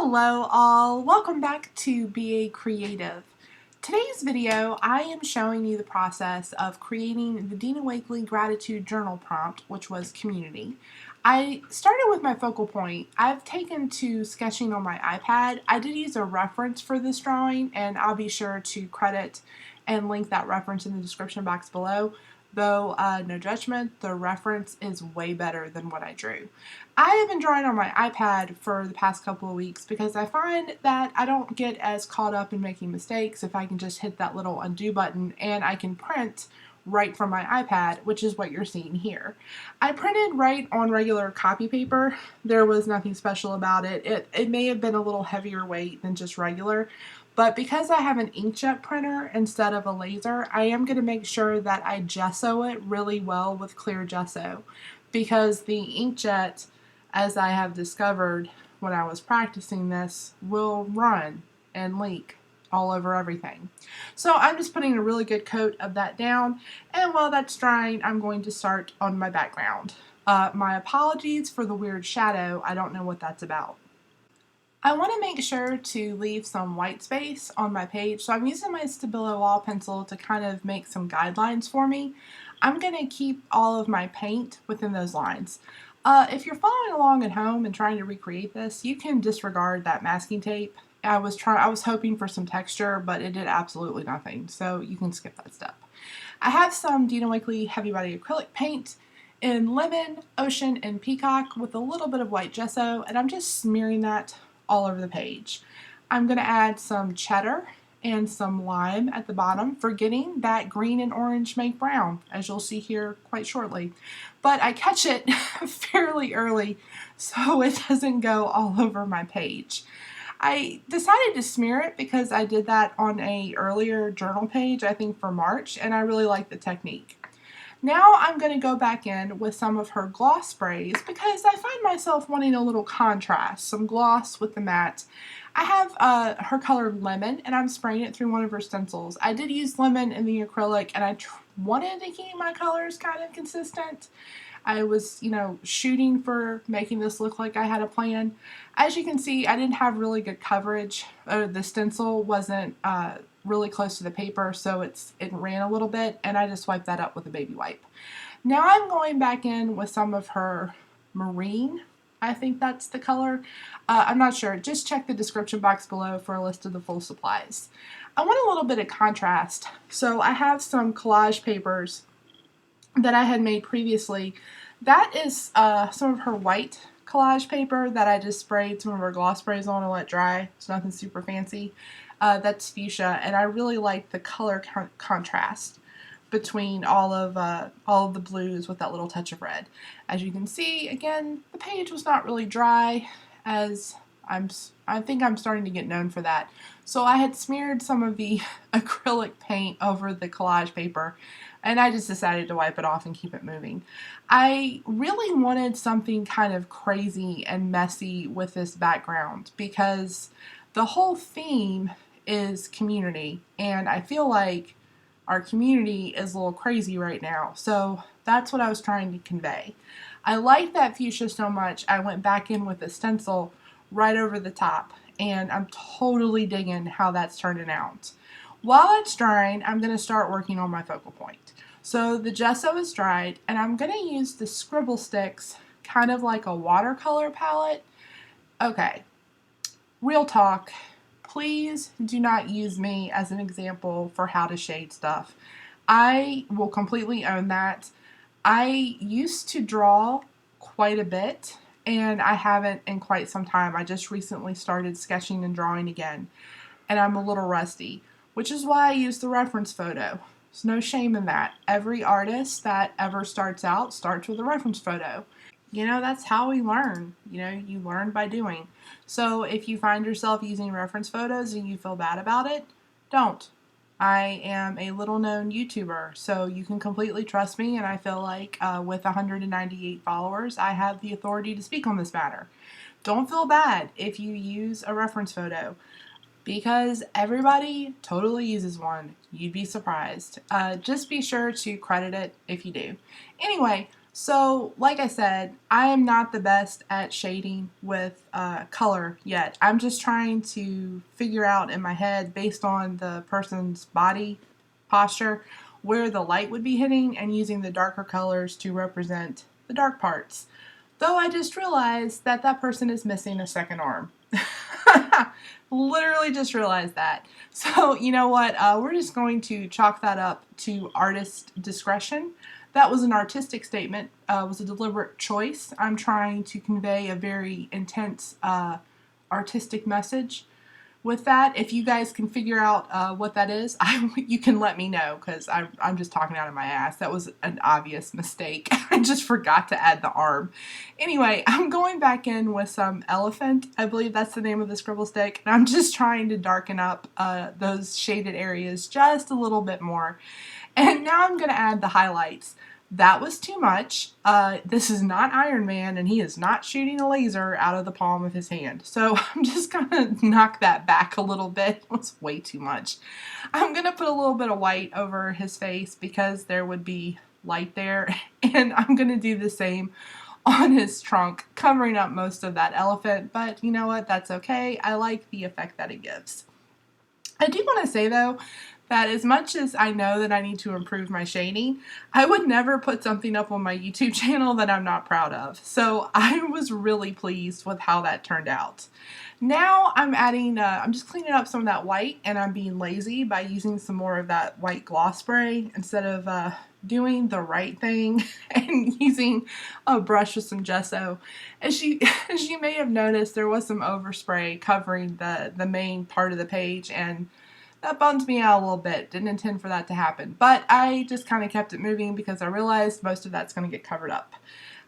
Hello all, welcome back to Be a Creative. Today's video I am showing you the process of creating the Dina Wakley Gratitude Journal prompt, which was community. I started with my focal point. I've taken to sketching on my iPad. I did use a reference for this drawing and I'll be sure to credit and link that reference in the description box below. Though, no judgment, the reference is way better than what I drew. I have been drawing on my iPad for the past couple of weeks because I find that I don't get as caught up in making mistakes if I can just hit that little undo button and I can print right from my iPad, which is what you're seeing here. I printed right on regular copy paper. There was nothing special about it. It may have been a little heavier weight than just regular, but because I have an inkjet printer instead of a laser, I am going to make sure that I gesso it really well with clear gesso, because the inkjet, as I have discovered when I was practicing this, will run and leak all over everything. So I'm just putting a really good coat of that down, and while that's drying, I'm going to start on my background. My apologies for the weird shadow. I don't know what that's about. I want to make sure to leave some white space on my page, so I'm using my Stabilo wall pencil to kind of make some guidelines for me. I'm going to keep all of my paint within those lines. If you're following along at home and trying to recreate this, you can disregard that masking tape. I was hoping for some texture, but it did absolutely nothing, so you can skip that step. I have some Dina Wakley heavy body acrylic paint in lemon, ocean, and peacock with a little bit of white gesso, and I'm just smearing that all over the page. I'm going to add some cheddar and some lime at the bottom, forgetting that green and orange make brown, as you'll see here quite shortly. But I catch it fairly early so it doesn't go all over my page. I decided to smear it because I did that on a earlier journal page, I think for March, and I really like the technique. Now I'm going to go back in with some of her gloss sprays because I find myself wanting a little contrast, some gloss with the matte. I have her color Lemon, and I'm spraying it through one of her stencils. I did use Lemon in the acrylic, and I wanted to keep my colors kind of consistent. I was, shooting for making this look like I had a plan. As you can see, I didn't have really good coverage. The stencil wasn't really close to the paper, so it ran a little bit, and I just wiped that up with a baby wipe. Now I'm going back in with some of her Marine. I think that's the color. I'm not sure. Just check the description box below for a list of the full supplies. I want a little bit of contrast, so I have some collage papers that I had made previously. That is some of her white collage paper that I just sprayed some of her gloss sprays on and let dry. It's nothing super fancy. That's fuchsia, and I really like the color contrast between all of the blues with that little touch of red. As you can see, again, the page was not really dry, as I think I'm starting to get known for that. So I had smeared some of the acrylic paint over the collage paper, and I just decided to wipe it off and keep it moving. I really wanted something kind of crazy and messy with this background because the whole theme is community, and I feel like our community is a little crazy right now, so that's what I was trying to convey. I like that fuchsia so much, I went back in with a stencil right over the top, and I'm totally digging how that's turning out. While it's drying, I'm going to start working on my focal point. So the gesso is dried, and I'm going to use the scribble sticks, kind of like a watercolor palette. Okay, real talk. Please do not use me as an example for how to shade stuff. I will completely own that. I used to draw quite a bit, and I haven't in quite some time. I just recently started sketching and drawing again, and I'm a little rusty, which is why I use the reference photo. There's no shame in that. Every artist that ever starts out starts with a reference photo. That's how we learn. You learn by doing. So if you find yourself using reference photos and you feel bad about it, don't. I am a little known YouTuber, so you can completely trust me, and I feel like with 198 followers, I have the authority to speak on this matter. Don't feel bad if you use a reference photo, because everybody totally uses one. You'd be surprised. Just be sure to credit it if you do. Anyway, So, like I said, I am not the best at shading with color yet. I'm just trying to figure out in my head, based on the person's body posture, where the light would be hitting and using the darker colors to represent the dark parts. Though I just realized that that person is missing a second arm. Literally just realized that. So, you know what? We're just going to chalk that up to artist discretion. That was an artistic statement. It was a deliberate choice. I'm trying to convey a very intense artistic message with that. If you guys can figure out what that is, you can let me know, because I'm just talking out of my ass. That was an obvious mistake. I just forgot to add the arm. Anyway, I'm going back in with some elephant. I believe that's the name of the scribble stick. And I'm just trying to darken up those shaded areas just a little bit more. And now I'm going to add the highlights. That was too much. This is not Iron Man, and he is not shooting a laser out of the palm of his hand. So I'm just going to knock that back a little bit. It was way too much. I'm going to put a little bit of white over his face because there would be light there. And I'm going to do the same on his trunk, covering up most of that elephant. But you know what? That's okay. I like the effect that it gives. I do want to say, though, that as much as I know that I need to improve my shading, I would never put something up on my YouTube channel that I'm not proud of. So I was really pleased with how that turned out. Now I'm adding, I'm just cleaning up some of that white, and I'm being lazy by using some more of that white gloss spray instead of doing the right thing and using a brush with some gesso. As you may have noticed, there was some overspray covering the main part of the page, and that bummed me out a little bit. Didn't intend for that to happen, but I just kind of kept it moving because I realized most of that's going to get covered up.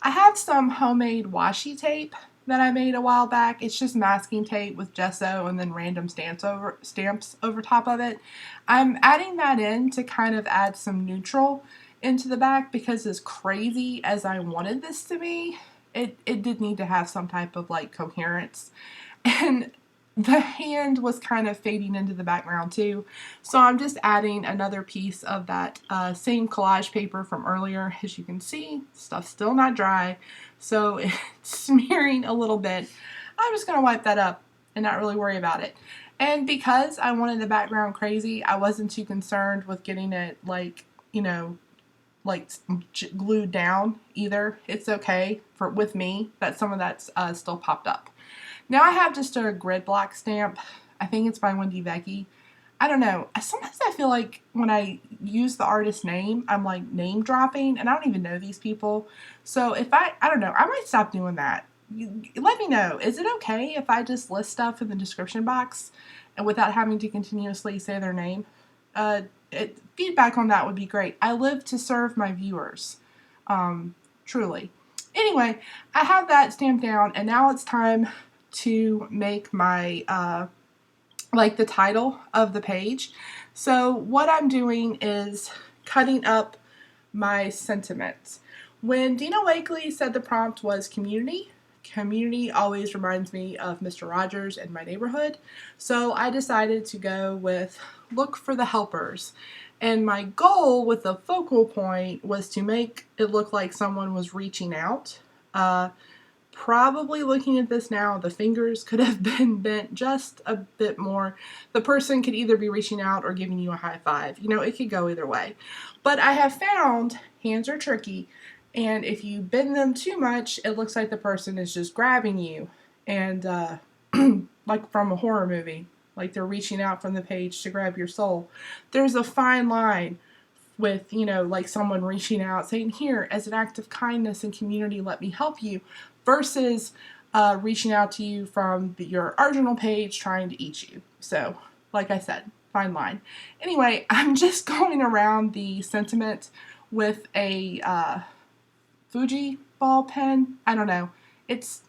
I have some homemade washi tape that I made a while back. It's just masking tape with gesso and then random stamps over top of it. I'm adding that in to kind of add some neutral into the back, because as crazy as I wanted this to be, it did need to have some type of like coherence. And the hand was kind of fading into the background too. So I'm just adding another piece of that same collage paper from earlier. As you can see, stuff's still not dry, so it's smearing a little bit. I'm just going to wipe that up and not really worry about it. And because I wanted the background crazy, I wasn't too concerned with getting it like, you know, like glued down either. It's okay with me that some of that's still popped up. Now I have just a grid block stamp. I think it's by Wendy Vecchi. I don't know. Sometimes I feel like when I use the artist's name, I'm like name dropping, and I don't even know these people. So if I don't know, I might stop doing that. Let me know. Is it okay if I just list stuff in the description box and without having to continuously say their name? Feedback on that would be great. I live to serve my viewers. Truly. Anyway, I have that stamped down, and now it's time to make my like the title of the page. So what I'm doing is cutting up my sentiments. When Dina Wakley said the prompt was community always reminds me of Mr. Rogers and My Neighborhood. So I decided to go with look for the helpers. And my goal with the focal point was to make it look like someone was reaching out. Probably looking at this now, the fingers could have been bent just a bit more. The person could either be reaching out or giving you a high five. You know, it could go either way. But I have found hands are tricky, and if you bend them too much, it looks like the person is just grabbing you, and like from a horror movie, like they're reaching out from the page to grab your soul. There's a fine line with, you know, like someone reaching out saying, here, as an act of kindness and community, let me help you, versus reaching out to you from your original page trying to eat you. So, like I said, fine line. Anyway, I'm just going around the sentiment with a Fuji ball pen. I don't know. It's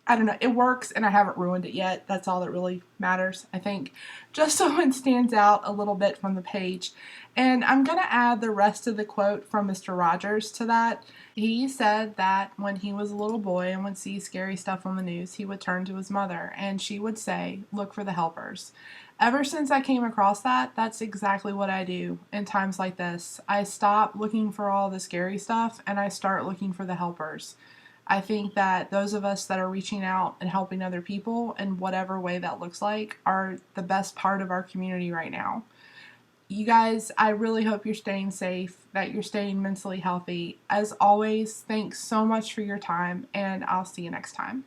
I don't know, it works and I haven't ruined it yet. That's all that really matters, I think. Just so it stands out a little bit from the page. And I'm going to add the rest of the quote from Mr. Rogers to that. He said that when he was a little boy and would see scary stuff on the news, he would turn to his mother and she would say, "Look for the helpers." Ever since I came across that, that's exactly what I do in times like this. I stop looking for all the scary stuff and I start looking for the helpers. I think that those of us that are reaching out and helping other people in whatever way that looks like are the best part of our community right now. You guys, I really hope you're staying safe, that you're staying mentally healthy. As always, thanks so much for your time, and I'll see you next time.